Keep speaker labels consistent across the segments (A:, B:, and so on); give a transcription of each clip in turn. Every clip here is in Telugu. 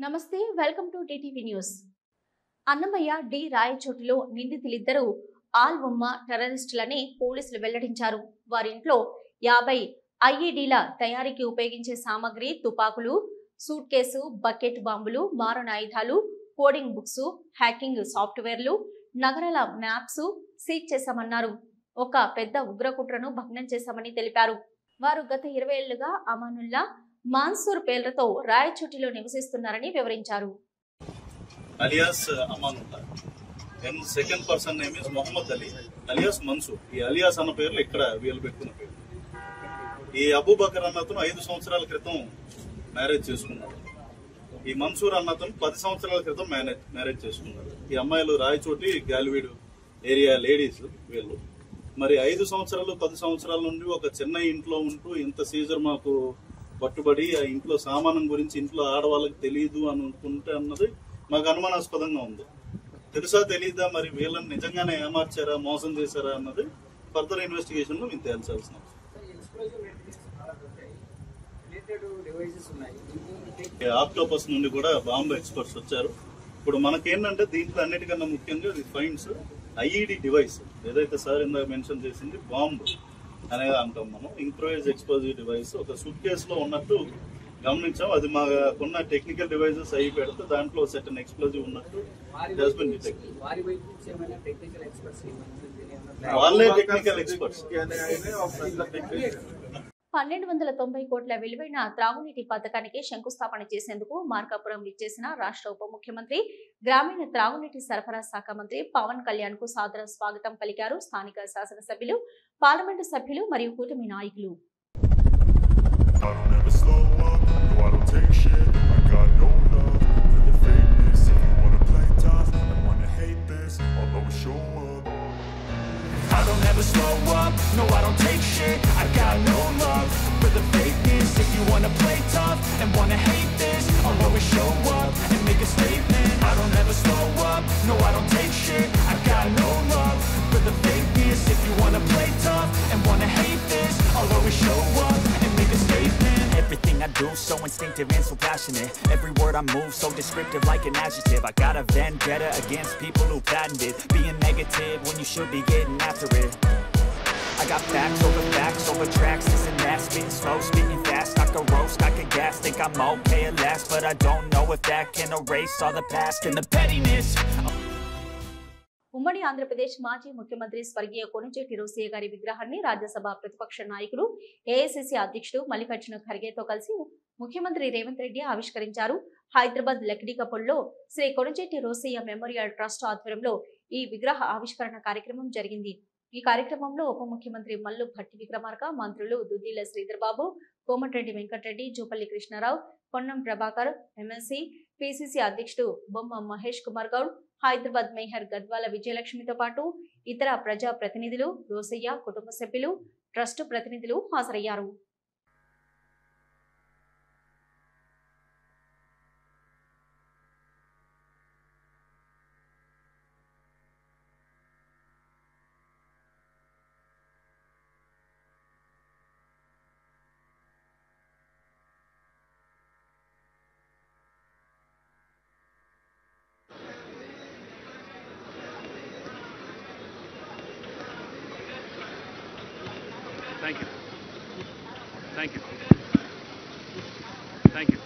A: నమస్తే welcome to TTV news. Annamayya డి రాయచోటిలో నిందితులిద్దరూ ఆల్ ఉమ్మా టెర్రరిస్టులని పోలీసులు వెల్లడించారు. వారింట్లో 50 ఐఈడీల తయారీకి ఉపయోగించే సామగ్రి, తుపాకులు, సూట్ కేసు, బకెట్ బాంబులు, మారణాయుధాలు, కోడింగ్ బుక్స్, హ్యాకింగ్ సాఫ్ట్వేర్లు, నగరాల మ్యాప్స్ సీజ్ చేశామన్నారు. ఒక పెద్ద ఉగ్రకుట్రను భగ్నం చేశామని తెలిపారు. వారు గత 20 ఏళ్లుగా అమానుల్లా, మాన్సూర్ పేర్లతో రాయచోటిలో నివసిస్తున్నారని వివరించారు.
B: Alias Amanullah and second person name is Mohammed Ali alias Mansoor. ఈ అలియాస్ అన్న పేర్లు ఇక్కడ వీళ్ళు పెట్టుకున్న పేరు. ఈ అబూబకర్ అన్నతను 5 సంవత్సరాల క్రితం మ్యారేజ్ చేసుకున్నాడు. ఈ మన్సూర్ అన్నతను 10 సంవత్సరాల క్రితం మ్యారేజ్ చేసుకున్నాడు. ఈ అమ్మాయిలు రాయచోటి గాలివీడు ఏరియా లేడీస్ వీళ్ళు. మరి 5 సంవత్సరాలు 10 సంవత్సరాల నుండి ఒక చిన్న ఇంట్లో ఉంటూ ఇంత సీజర్ మాకు పట్టుబడి ఆ ఇంట్లో సామానం గురించి ఇంట్లో ఆడవాళ్ళకి తెలియదు అనుకుంటే అన్నది మాకు అనుమానాస్పదంగా ఉంది. తెలుసా తెలీదా, మరి వీళ్ళని నిజంగానే ఏమార్చారా, మోసం చేశారా అన్నది ఫర్దర్ ఇన్వెస్టిగేషన్ లో మేము తేల్చాల్సిన ఆక్టోపస్ నుండి కూడా బాంబు ఎక్స్పర్ట్స్ వచ్చారు. ఇప్పుడు మనకేంటంటే దీంట్లో అన్నిటికన్నా ముఖ్యంగా ఇది ఫైండ్స్ ఐఈడి డివైస్ ఏదైతే సార్ ఇందాక మెన్షన్ చేసింది బాంబు అనేది అంటాం మనం. ఇంప్రూవైజ్ ఎక్స్ప్లోజివ్ డివైస్ ఒక సూట్ కేసులో ఉన్నట్టు గమనించాం. అది మాకున్న టెక్నికల్ డివైజెస్ అయి పెడితే దాంట్లో సెటన్ ఎక్స్ప్లోజివ్ ఉన్నట్టు వాళ్ళే టెక్నికల్ ఎక్స్పర్ట్స్.
A: 1290 కోట్ల విలువైన త్రాగునీటి పథకానికి శంకుస్థాపన చేసేందుకు మార్కాపురం విచ్చేసిన రాష్ట్ర ఉప ముఖ్యమంత్రి, గ్రామీణ త్రాగునీటి సరఫరా శాఖ మంత్రి పవన్ కళ్యాణ్ కు సాదర స్వాగతం పలికారు స్థానిక శాసనసభ్యులు, పార్లమెంటు సభ్యులు మరియు కూటమి నాయకులు.
C: I don't ever slow up, no I don't take shit. I got no love for the fakeness. If you wanna play tough and wanna hate this, I'll always show up and make a statement. I don't ever slow up, no I don't take shit. I got no love for the fakeness. If you wanna play tough and wanna hate this, I'll always show up and make a statement. Everything I do so instinctive and so passionate. Every word I move so descriptive like an adjective. I got a vendetta against people who patented being negative when you should be getting after it. I got facts over tracks, this and that. Spitting slow, spitting fast, I could roast, I could gas. Think I'm okay at last, but I don't know if that can erase all the past and the pettiness.
A: ఉమ్మడి ఆంధ్రప్రదేశ్ మాజీ ముఖ్యమంత్రి స్వర్గీయ కొణిజేటి రోసయ్య గారి విగ్రహాన్ని రాజ్యసభ ప్రతిపక్ష నాయకులు, ఏఐసిసి అధ్యక్షుడు మల్లికార్జున ఖర్గేతో కలిసి ముఖ్యమంత్రి రేవంత్ రెడ్డి ఆవిష్కరించారు. హైదరాబాద్ లక్డీకపుల్లో శ్రీ కొణిజేటి రోసయ్య మెమోరియల్ ట్రస్ట్ ఆధ్వర్యంలో ఈ విగ్రహ ఆవిష్కరణ కార్యక్రమం జరిగింది. ఈ కార్యక్రమంలో ఉప ముఖ్యమంత్రి మల్లు భట్టి విక్రమార్క, మంత్రులు దుద్దిల శ్రీధర్ బాబు, కోమటిరెడ్డి వెంకటరెడ్డి, జూపల్లి కృష్ణారావు, పొన్నం ప్రభాకర్, ఎమ్మెల్సీ, పిసిసి అధ్యక్షుడు బొమ్మ మహేష్ కుమార్ గౌడ్, హైదరాబాద్ మేయర్ గద్వాల విజయలక్ష్మితో పాటు ఇతర ప్రజా ప్రతినిధులు, రోసయ్య కుటుంబ సభ్యులు, ట్రస్ట్ ప్రతినిధులు హాజరయ్యారు.
D: Thank you. Thank you. Thank you.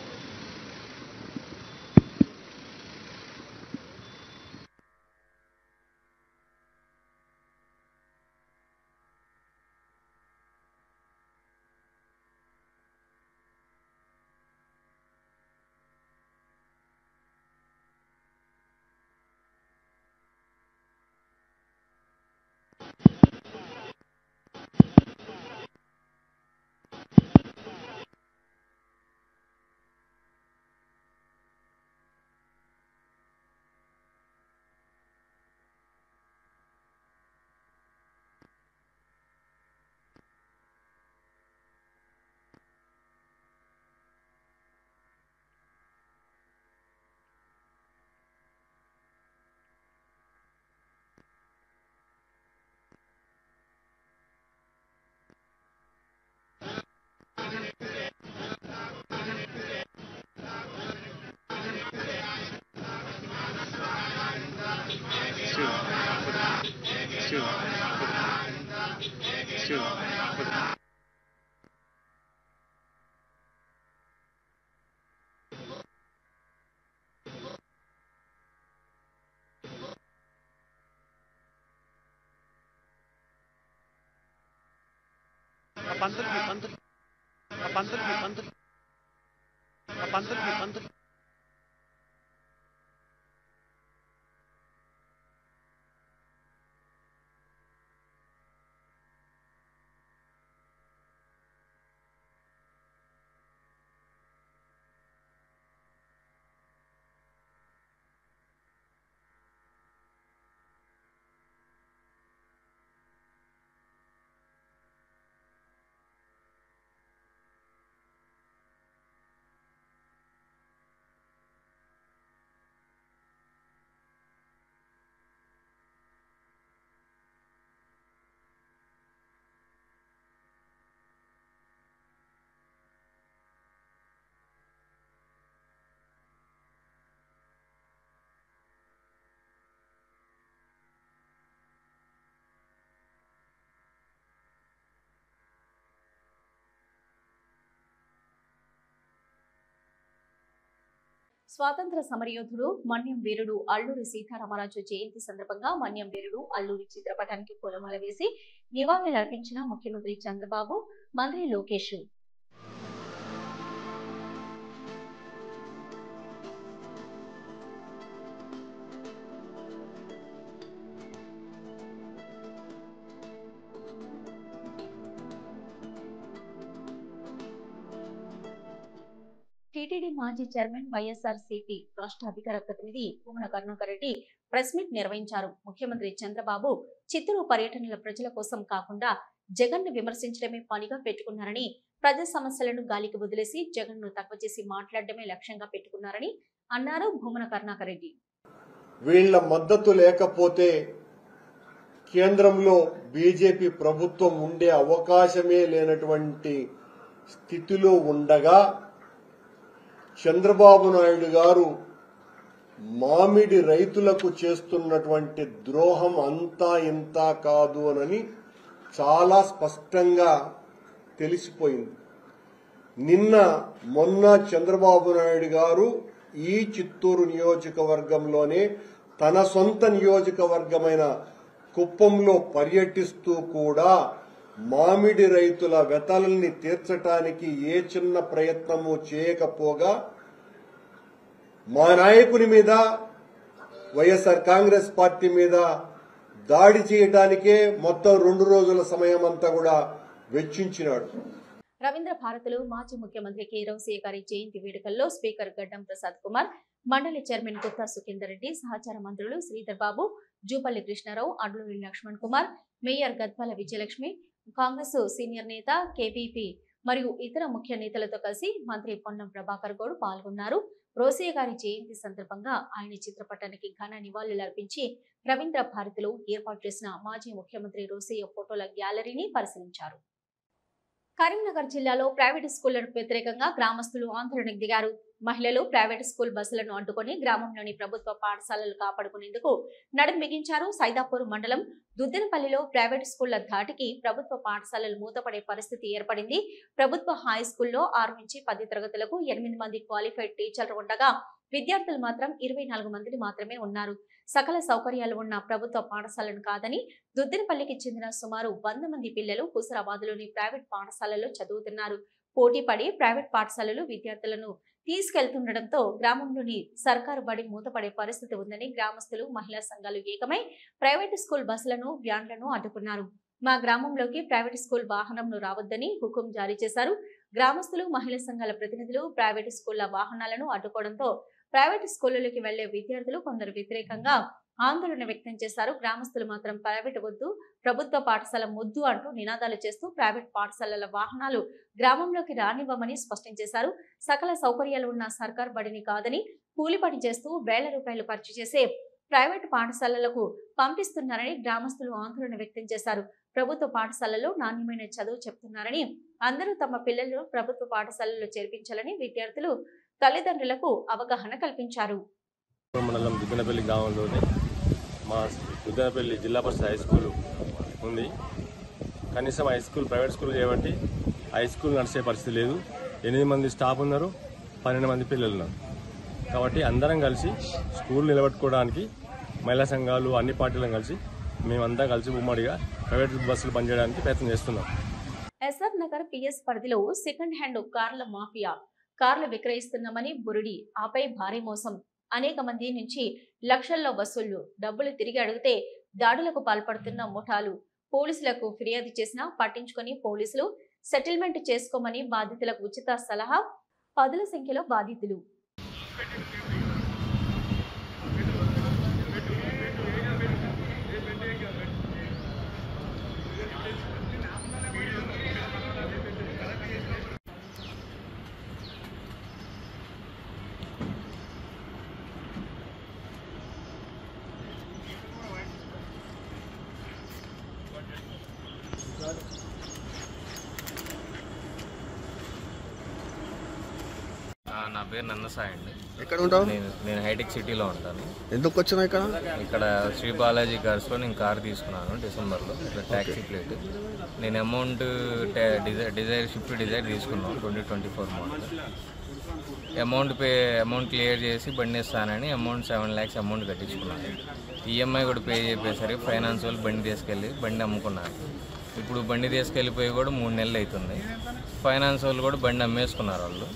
D: issue with పంతులు
A: స్వాతంత్ర సమరయోధుడు మన్యం వీరుడు అల్లూరి సీతారామరాజు జయంతి సందర్భంగా మన్యం వీరుడు అల్లూరి చిత్రపటానికి పూలమాల వేసి నివాళులర్పించిన ముఖ్యమంత్రి చంద్రబాబు, మంత్రి లోకేష్. టీటీడీ మాజీ చైర్మన్ వైఎస్ఆర్సీపీ రాష్ట్ర అధికార ప్రతినిధి భూమన కరుణాకర్ రెడ్డి ప్రెస్ మీట్ నిర్వహించారు. ముఖ్యమంత్రి చంద్రబాబు చిత్తూరు పర్యటనల ప్రజల కోసం కాకుండా జగన్ ను విమర్శించడమే పనిగా పెట్టుకున్నారని, ప్రజా సమస్యలను గాలికి వదిలేసి జగన్ ను తక్కువ చేసి మాట్లాడడమే లక్ష్యంగా పెట్టుకున్నారని అన్నారు భూమన కరుణాకర్ రెడ్డి.
E: వీళ్ల మద్దతు లేకపోతే కేంద్రంలో బీజేపీ ప్రభుత్వం ఉండే అవకాశమే లేనటువంటి స్థితిలో ఉండగా చంద్రబాబు నాయుడు గారు మామిడి రైతులకు చేస్తున్నటువంటి ద్రోహం అంతా ఇంత కాదు అని చాలా స్పష్టంగా తెలిసిపోయింది. నిన్న మొన్న చంద్రబాబు నాయుడు గారు ఈ చిత్తూరు నియోజకవర్గంలోనే తన సొంత నియోజకవర్గమైన కుప్పంలో పర్యటిస్తూ కూడా మామిడి రైతుల వెతల్ని తీర్చడానికి ఏ చిన్న ప్రయత్నము చేయకపోగా మా నాయకుని మీద, వైఎస్ఆర్ కాంగ్రెస్ పార్టీ మీద దాడి చేయడానికే మొత్తం 2 రోజుల సమయం అంతా కూడా వెచ్చించినాడు.
A: రవీంద్ర భారతిలో మాజీ ముఖ్యమంత్రి కె రోసయ్య గారి జయంతి వేడుకల్లో స్పీకర్ గడ్డం ప్రసాద్ కుమార్, మండలి చైర్మన్ గుత్తా సుఖేందర్ రెడ్డి, సహచార మంత్రులు శ్రీధర్ బాబు, జూపల్లి కృష్ణారావు, అడ్లూరి లక్ష్మణ్ కుమార్, మేయర్ గద్వాల విజయలక్ష్మి, కాంగ్రెస్ సీనియర్ నేత కేపీపీ మరియు ఇతర ముఖ్య నేతలతో కలిసి మంత్రి పొన్నం ప్రభాకర్ గౌడ్ పాల్గొన్నారు. రోసయ్య గారి జయంతి సందర్భంగా ఆయన చిత్రపటానికి ఘన నివాళులర్పించి రవీంద్ర భారతిలో ఏర్పాటు చేసిన మాజీ ముఖ్యమంత్రి రోసయ్య ఫోటోల గ్యాలరీని పరిశీలించారు. కరీంనగర్ జిల్లాలో ప్రైవేటు స్కూళ్లకు వ్యతిరేకంగా గ్రామస్తులు ఆందోళనకు దిగారు. మహిళలు ప్రైవేటు స్కూల్ బస్సులను అడ్డుకొని గ్రామంలోని ప్రభుత్వ పాఠశాలలు కాపాడుకునేందుకు నడుం బిగించారు. సైదాపూర్ మండలం దుద్దెనపల్లిలో ప్రైవేటు స్కూళ్ల ధాటికి ప్రభుత్వ పాఠశాలలు మూతపడే పరిస్థితి ఏర్పడింది. ప్రభుత్వ హై స్కూల్లో 6 నుంచి 10 తరగతులకు 8 మంది క్వాలిఫైడ్ టీచర్లు ఉండగా విద్యార్థులు మాత్రం 24 మందిని మాత్రమే ఉన్నారు. సకల సౌకర్యాలు ఉన్న ప్రభుత్వ పాఠశాలను కాదని దుద్దెనపల్లికి చెందిన సుమారు 100 మంది పిల్లలు హుజరాబాద్లోని ప్రైవేట్ పాఠశాలలో చదువుతున్నారు. పోటీ పడి ప్రైవేట్ పాఠశాలలు విద్యార్థులను తీసుకెళ్తుండటంతో గ్రామంలోని సర్కారు బడి మూతపడే పరిస్థితి ఉందని గ్రామస్తులు, మహిళా సంఘాలు ఏకమై ప్రైవేటు స్కూల్ బస్సులను, వ్యాన్లను అడ్డుకున్నారు. మా గ్రామంలోకి ప్రైవేటు స్కూల్ వాహనంను రావద్దని హుకుం జారీ చేశారు. గ్రామస్తులు, మహిళా సంఘాల ప్రతినిధులు ప్రైవేటు స్కూళ్ల వాహనాలను అడ్డుకోవడంతో ప్రైవేటు స్కూళ్లలోకి వెళ్లే విద్యార్థులు కొందరు వ్యతిరేకంగా ఆందోళన వ్యక్తం చేశారు. గ్రామస్తులు మాత్రం ప్రైవేటు వద్దు, ప్రభుత్వ పాఠశాల ముద్దు అంటూ నినాదాలు చేస్తూ ప్రైవేట్ పాఠశాలల వాహనాలు గ్రామంలోకి రానివ్వమని స్పష్టం చేశారు. సకల సౌకర్యాలు ఉన్న సర్కార్ బడిని కాదని కూలి పని చేస్తూ వేల రూపాయలు ఖర్చు చేసే ప్రైవేటు పాఠశాలలకు పంపిస్తున్నారని గ్రామస్తులు ఆందోళన వ్యక్తం చేశారు. ప్రభుత్వ పాఠశాలలో నాణ్యమైన చదువు చెప్తున్నారని, అందరూ తమ పిల్లలను ప్రభుత్వ పాఠశాలలో చేర్పించాలని విద్యార్థులు, తల్లిదండ్రులకు అవగాహన కల్పించారు.
F: మండలం దుద్దెనపల్లి గ్రామంలోని మా దుద్దెనపల్లి జిల్లా పరిషత్ హై స్కూల్ ఉంది. కనీసం హై స్కూల్ ప్రైవేట్ స్కూల్ చేయబట్టి హై స్కూల్ నడిచే పరిస్థితి లేదు. 8 మంది స్టాఫ్ ఉన్నారు, 12 మంది పిల్లలు ఉన్నారు. కాబట్టి అందరం కలిసి స్కూల్ నిలబెట్టుకోవడానికి మహిళా సంఘాలు అన్ని పార్టీలను కలిసి మేమంతా కలిసి ఉమ్మడిగా ప్రైవేట్ బస్సులు పనిచేయడానికి ప్రయత్నం చేస్తున్నాం.
A: ఎస్ఆర్ నగర్ పిఎస్ పరిధిలో సెకండ్ హ్యాండ్ కార్ల మాఫియా కార్లు విక్రయిస్తున్నామని బురిడి, ఆపై భారీ మోసం, అనేక మంది నుంచి లక్షల్లో వసూళ్లు, డబ్బులు తిరిగి అడిగితే దాడులకు పాల్పడుతున్న ముఠాలు. పోలీసులకు ఫిర్యాదు చేసినా పట్టించుకొని పోలీసులు సెటిల్మెంట్ చేసుకోమని బాధితులకు ఉచిత సలహా. పదుల సంఖ్యలో బాధితులు.
G: నా పేరు నన్నసాయి అండి.
H: ఎక్కడ ఉంటావు?
G: నేను హైటెక్ సిటీలో ఉంటాను.
H: ఎందుకు వచ్చినా
G: ఇక్కడ శ్రీ బాలాజీ కార్స్లో నేను కార్ తీసుకున్నాను డిసెంబర్లో. ఇక్కడ ట్యాక్సీ ప్లేట్. నేను అమౌంట్ స్విఫ్ట్ డిజైర్ తీసుకున్నాను 2024 మోడల్. అమౌంట్ క్లియర్ చేసి బండి ఇస్తానని అమౌంట్ 7 lakhs అమౌంట్ కట్టించుకున్నాను. ఈఎంఐ కూడా పే చేసేసరికి ఫైనాన్స్ వాళ్ళు బండి తీసుకెళ్ళి బండి అమ్ముకున్నారు. ఇప్పుడు బండి తీసుకెళ్ళిపోయి కూడా 3 నెలలు అవుతుంది. ఫైనాన్స్ వాళ్ళు కూడా బండి అమ్మేసుకున్నారు. వాళ్ళు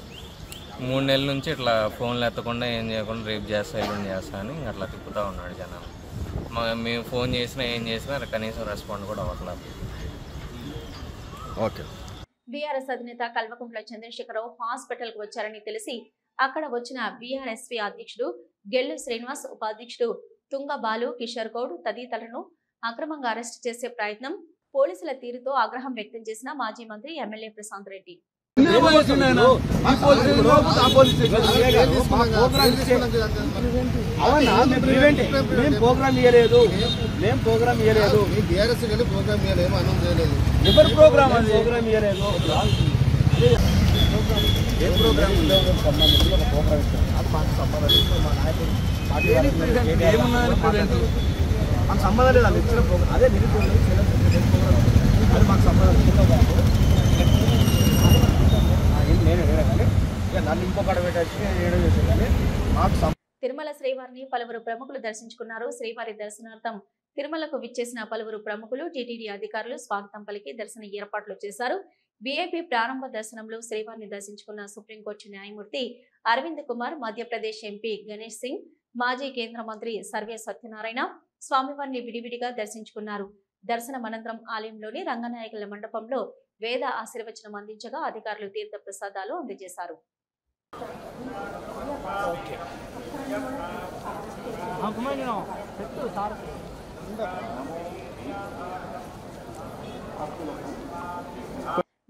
G: 3 నెలల నుంచి ఇట్లా ఫోన్లు ఎత్తకుండా ఏం చేయకుండా రేపు చేస్తా ఎల్లుండి చేస్తా అని అట్లా తిప్పుతూ ఉన్నాడు జనాలు. మేము ఫోన్ చేసినా ఏం చేసినా కనీసం రెస్పాండ్ కూడా అవ్వట్లేదు.
H: ఓకే.
A: బీఆర్ఎస్ అధినేత కల్వకుంట్ల చంద్రశేఖరరావు హాస్పిటల్ కు వచ్చారని తెలిసి అక్కడ వచ్చిన బీఆర్ఎస్పీ అధ్యక్షుడు గెల్లు శ్రీనివాస్, ఉపాధ్యక్షుడు తుంగ బాలు, కిషోర్ గౌడ్ తదితరులను అక్రమంగా అరెస్టు చేసే ప్రయత్నం, పోలీసుల తీరుతో ఆగ్రహం వ్యక్తం చేసిన మాజీ మంత్రి ఎమ్మెల్యే ప్రశాంత్ రెడ్డి.
I: సంబంధం లేదు. ఇచ్చిన ప్రోగ్రామ్ అదే మాకు సంబంధం
A: తిరుమల శ్రీవారిని పలువురు ప్రముఖులు దర్శించుకున్నారు. శ్రీవారి దర్శనార్థం తిరుమలకు విచ్చేసిన పలువురు ప్రముఖులు, టీటీడీ అధికారులు స్వాగతం పలికి దర్శన ఏర్పాట్లు చేశారు. వీఐపీ ప్రారంభ దర్శనంలో శ్రీవారిని దర్శించుకున్న సుప్రీంకోర్టు న్యాయమూర్తి అరవింద్ కుమార్, మధ్యప్రదేశ్ ఎంపీ గణేష్ సింగ్, మాజీ కేంద్ర మంత్రి సర్వే సత్యనారాయణ స్వామివారిని విడివిడిగా దర్శించుకున్నారు. దర్శనం అనంతరం ఆలయంలోని రంగనాయకుల మండపంలో వేద ఆశీర్వచనం అందించగా అధికారులు తీర్థ ప్రసాదాలు అందజేశారు.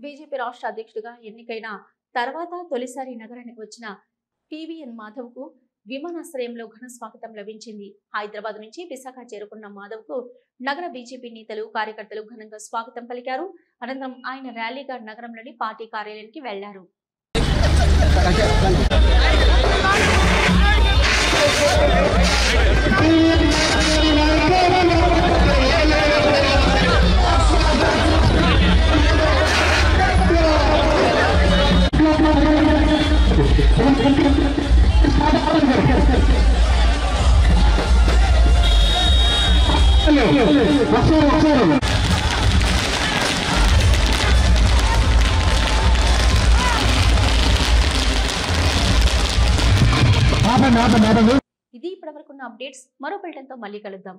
A: బీజేపీ రాష్ట్ర అధ్యక్షుడిగా ఎన్నికైన తర్వాత తొలిసారి నగరానికి వచ్చిన పివిఎన్ మాధవ్ కు విమానాశ్రయంలో ఘన స్వాగతం లభించింది. హైదరాబాద్ నుంచి విశాఖ చేరుకున్న మాధవ్ కు నగర బీజేపీ నేతలు, కార్యకర్తలు ఘనంగా స్వాగతం పలికారు. అనంతరం ఆయన ర్యాలీగా నగరంలోని పార్టీ కార్యాలయానికి వెళ్లారు. ఇది ఇప్పటివరకున్న అప్డేట్స్. మరో బులెటిన్ తో మళ్ళీ కలుద్దాం.